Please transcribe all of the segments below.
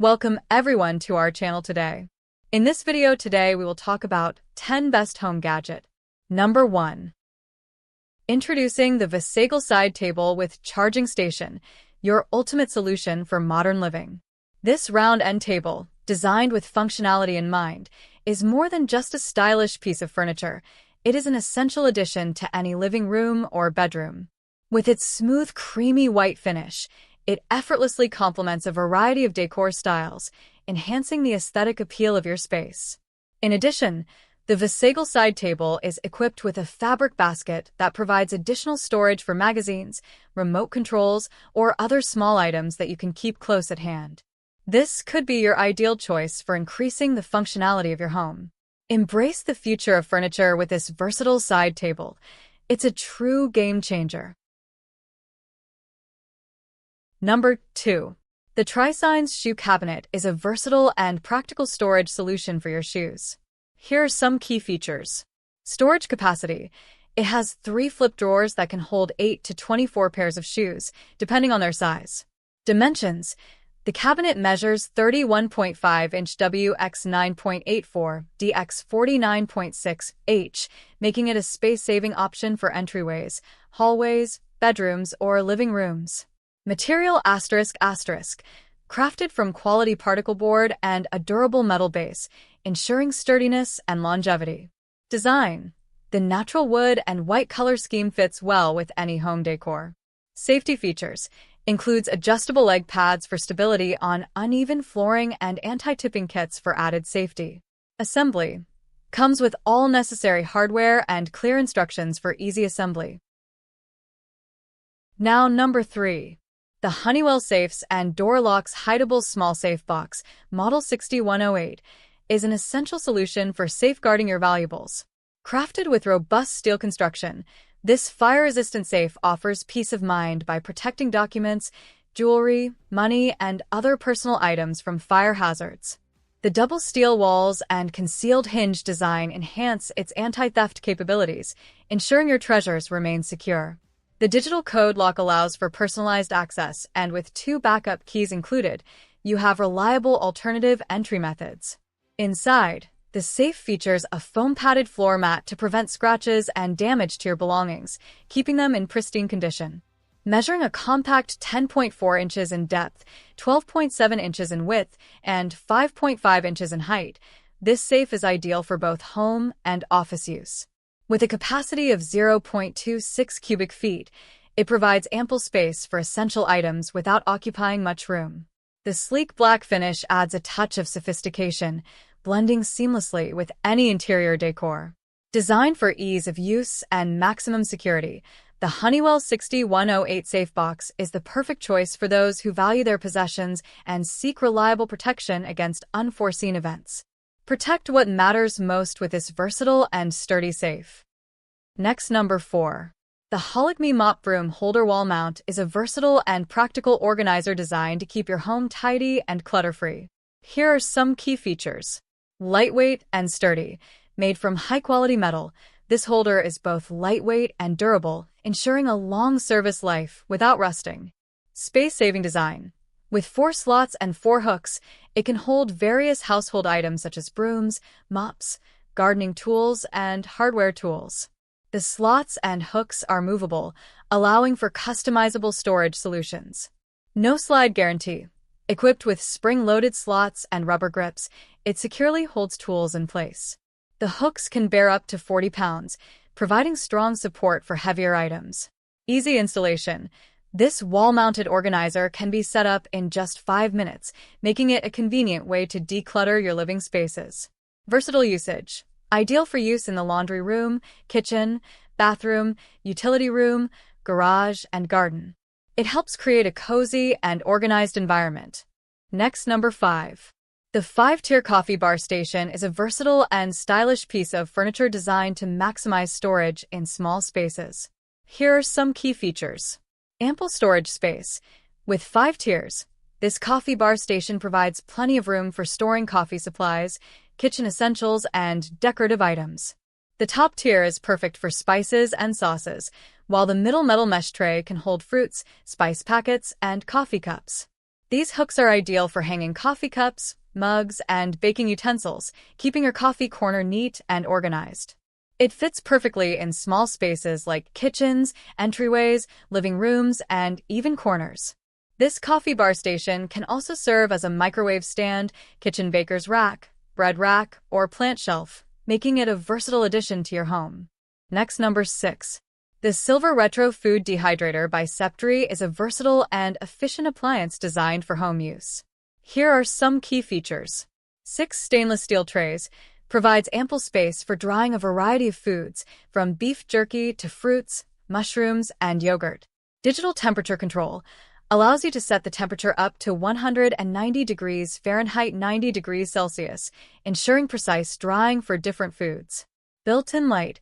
Welcome everyone to our channel today. In this video today, we will talk about 10 best home gadget. Number 1. Introducing the Visagal side table with charging station, your ultimate solution for modern living. This round end table, designed with functionality in mind, is more than just a stylish piece of furniture. It is an essential addition to any living room or bedroom. With its smooth, creamy white finish, it effortlessly complements a variety of decor styles, enhancing the aesthetic appeal of your space. In addition, the Visagal side table is equipped with a fabric basket that provides additional storage for magazines, remote controls, or other small items that you can keep close at hand. This could be your ideal choice for increasing the functionality of your home. Embrace the future of furniture with this versatile side table. It's a true game changer. Number 2. The Trisigns Shoe Cabinet is a versatile and practical storage solution for your shoes. Here are some key features. Storage capacity. It has 3 flip drawers that can hold 8 to 24 pairs of shoes, depending on their size. Dimensions. The cabinet measures 31.5 inch W x 9.84 D x 49.6 H, making it a space-saving option for entryways, hallways, bedrooms, or living rooms. Material ***, crafted from quality particle board and a durable metal base, ensuring sturdiness and longevity. Design. The natural wood and white color scheme fits well with any home decor. Safety features. Includes adjustable leg pads for stability on uneven flooring and anti-tipping kits for added safety. Assembly. Comes with all necessary hardware and clear instructions for easy assembly. Now number 3. The Honeywell Safes and Door Locks Hideable Small Safe Box, Model 6108, is an essential solution for safeguarding your valuables. Crafted with robust steel construction, this fire-resistant safe offers peace of mind by protecting documents, jewelry, money, and other personal items from fire hazards. The double steel walls and concealed hinge design enhance its anti-theft capabilities, ensuring your treasures remain secure. The digital code lock allows for personalized access, and with 2 backup keys included, you have reliable alternative entry methods. Inside, the safe features a foam-padded floor mat to prevent scratches and damage to your belongings, keeping them in pristine condition. Measuring a compact 10.4 inches in depth, 12.7 inches in width, and 5.5 inches in height, this safe is ideal for both home and office use. With a capacity of 0.26 cubic feet, it provides ample space for essential items without occupying much room. The sleek black finish adds a touch of sophistication, blending seamlessly with any interior decor. Designed for ease of use and maximum security, the Honeywell 6108 Safe Box is the perfect choice for those who value their possessions and seek reliable protection against unforeseen events. Protect what matters most with this versatile and sturdy safe. Next, number 4. The Hologme Mop Broom Holder Wall Mount is a versatile and practical organizer designed to keep your home tidy and clutter-free. Here are some key features. Lightweight and sturdy. Made from high-quality metal, this holder is both lightweight and durable, ensuring a long service life without rusting. Space-saving design. With 4 slots and 4 hooks, it can hold various household items such as brooms, mops, gardening tools, and hardware tools. The slots and hooks are movable, allowing for customizable storage solutions. No slide guarantee. Equipped with spring-loaded slots and rubber grips, it securely holds tools in place. The hooks can bear up to 40 pounds, providing strong support for heavier items. Easy installation. This wall-mounted organizer can be set up in just 5 minutes, making it a convenient way to declutter your living spaces. Versatile usage. Ideal for use in the laundry room, kitchen, bathroom, utility room, garage, and garden. It helps create a cozy and organized environment. Next, number 5. The 5-tier coffee bar station is a versatile and stylish piece of furniture designed to maximize storage in small spaces. Here are some key features. Ample storage space. With 5 tiers, this coffee bar station provides plenty of room for storing coffee supplies, kitchen essentials, and decorative items. The top tier is perfect for spices and sauces, while the middle metal mesh tray can hold fruits, spice packets, and coffee cups. These hooks are ideal for hanging coffee cups, mugs, and baking utensils, keeping your coffee corner neat and organized. It fits perfectly in small spaces like kitchens, entryways, living rooms, and even corners. This coffee bar station can also serve as a microwave stand, kitchen baker's rack, bread rack, or plant shelf, making it a versatile addition to your home. Next, number 6. The Silver Retro Food Dehydrator by Septri is a versatile and efficient appliance designed for home use. Here are some key features. 6 stainless steel trays. Provides ample space for drying a variety of foods, from beef jerky to fruits, mushrooms, and yogurt. Digital temperature control allows you to set the temperature up to 190 degrees Fahrenheit 90 degrees Celsius, ensuring precise drying for different foods. Built-in light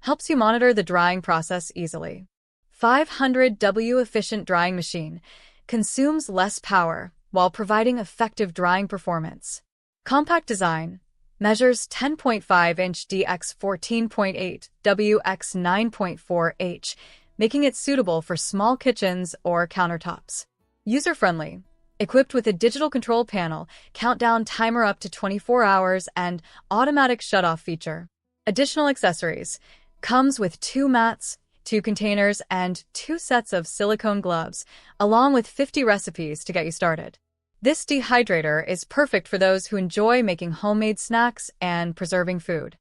helps you monitor the drying process easily. 500W efficient drying machine consumes less power while providing effective drying performance. Compact design measures 10.5-inch dx 14.8 wx 9.4h, making it suitable for small kitchens or countertops. User-friendly, equipped with a digital control panel, countdown timer up to 24 hours, and automatic shutoff feature. Additional accessories comes with 2 mats, 2 containers, and 2 sets of silicone gloves, along with 50 recipes to get you started. This dehydrator is perfect for those who enjoy making homemade snacks and preserving food.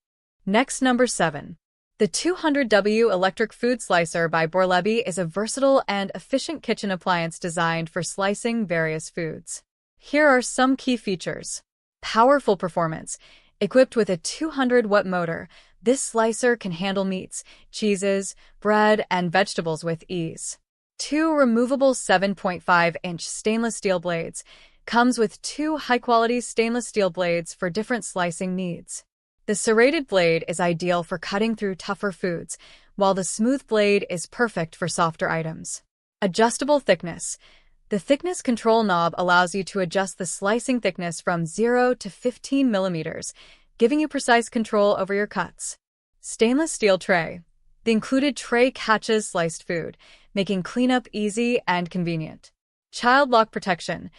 Next, number 7. The 200W Electric Food Slicer by Borlebi is a versatile and efficient kitchen appliance designed for slicing various foods. Here are some key features. Powerful performance. Equipped with a 200-watt motor, this slicer can handle meats, cheeses, bread, and vegetables with ease. 2 removable 7.5-inch stainless steel blades. Comes with 2 high-quality stainless steel blades for different slicing needs. The serrated blade is ideal for cutting through tougher foods, while the smooth blade is perfect for softer items. Adjustable thickness. The thickness control knob allows you to adjust the slicing thickness from 0 to 15 millimeters, giving you precise control over your cuts. Stainless steel tray. The included tray catches sliced food, making cleanup easy and convenient. Child lock protection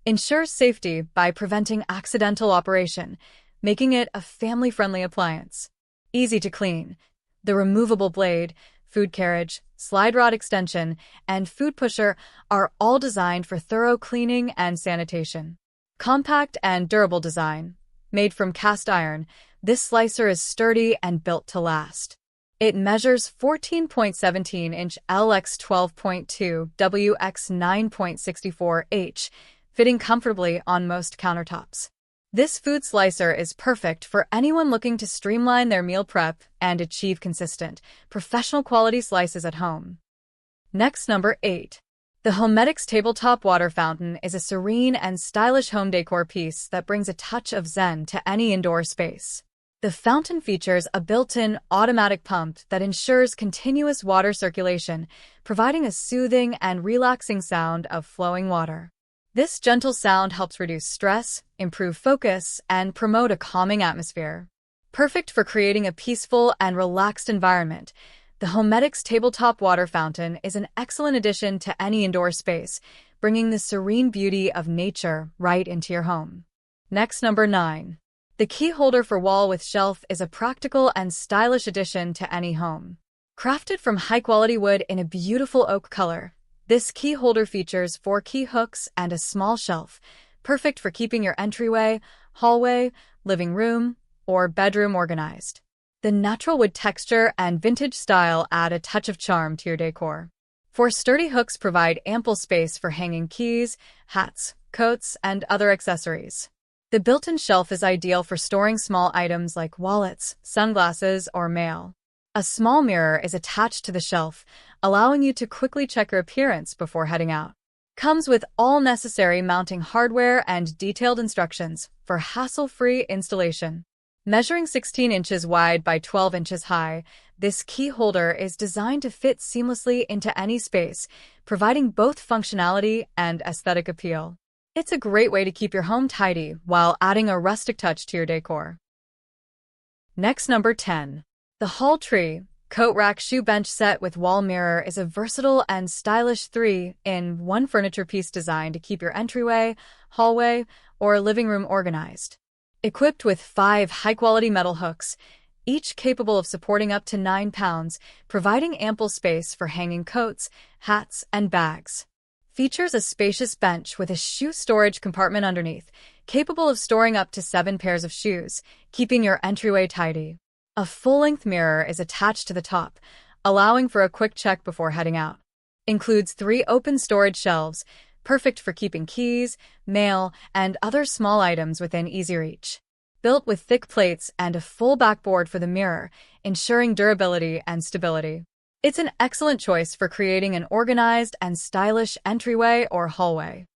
ensures safety by preventing accidental operation, making it a family-friendly appliance. Easy to clean. The removable blade, food carriage, slide rod extension, and food pusher are all designed for thorough cleaning and sanitation. Compact and durable design. Made from cast iron, this slicer is sturdy and built to last. It measures 14.17-inch LX 12.2 WX 9.64H, fitting comfortably on most countertops. This food slicer is perfect for anyone looking to streamline their meal prep and achieve consistent, professional quality slices at home. Next, number 8. The Homedics Tabletop Water Fountain is a serene and stylish home decor piece that brings a touch of zen to any indoor space. The fountain features a built-in automatic pump that ensures continuous water circulation, providing a soothing and relaxing sound of flowing water. This gentle sound helps reduce stress, improve focus, and promote a calming atmosphere. Perfect for creating a peaceful and relaxed environment, the Homedics Tabletop Water Fountain is an excellent addition to any indoor space, bringing the serene beauty of nature right into your home. Next, number 9. The key holder for wall with shelf is a practical and stylish addition to any home. Crafted from high-quality wood in a beautiful oak color, this key holder features 4 key hooks and a small shelf, perfect for keeping your entryway, hallway, living room, or bedroom organized. The natural wood texture and vintage style add a touch of charm to your decor. 4 sturdy hooks provide ample space for hanging keys, hats, coats, and other accessories. The built-in shelf is ideal for storing small items like wallets, sunglasses, or mail. A small mirror is attached to the shelf, allowing you to quickly check your appearance before heading out. Comes with all necessary mounting hardware and detailed instructions for hassle-free installation. Measuring 16 inches wide by 12 inches high, this key holder is designed to fit seamlessly into any space, providing both functionality and aesthetic appeal. It's a great way to keep your home tidy while adding a rustic touch to your decor. Next, number 10. The Hall Tree Coat Rack Shoe Bench Set with Wall Mirror is a versatile and stylish 3-in-1 furniture piece designed to keep your entryway, hallway, or living room organized. Equipped with 5 high-quality metal hooks, each capable of supporting up to 9 pounds, providing ample space for hanging coats, hats, and bags. Features a spacious bench with a shoe storage compartment underneath, capable of storing up to 7 pairs of shoes, keeping your entryway tidy. A full-length mirror is attached to the top, allowing for a quick check before heading out. Includes 3 open storage shelves, perfect for keeping keys, mail, and other small items within easy reach. Built with thick plates and a full backboard for the mirror, ensuring durability and stability. It's an excellent choice for creating an organized and stylish entryway or hallway.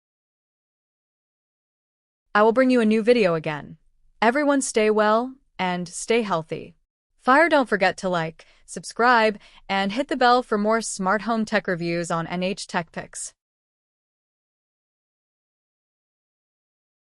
I will bring you a new video again. Everyone stay well and stay healthy. Don't forget to like, subscribe, and hit the bell for more smart home tech reviews on NH Tech Picks.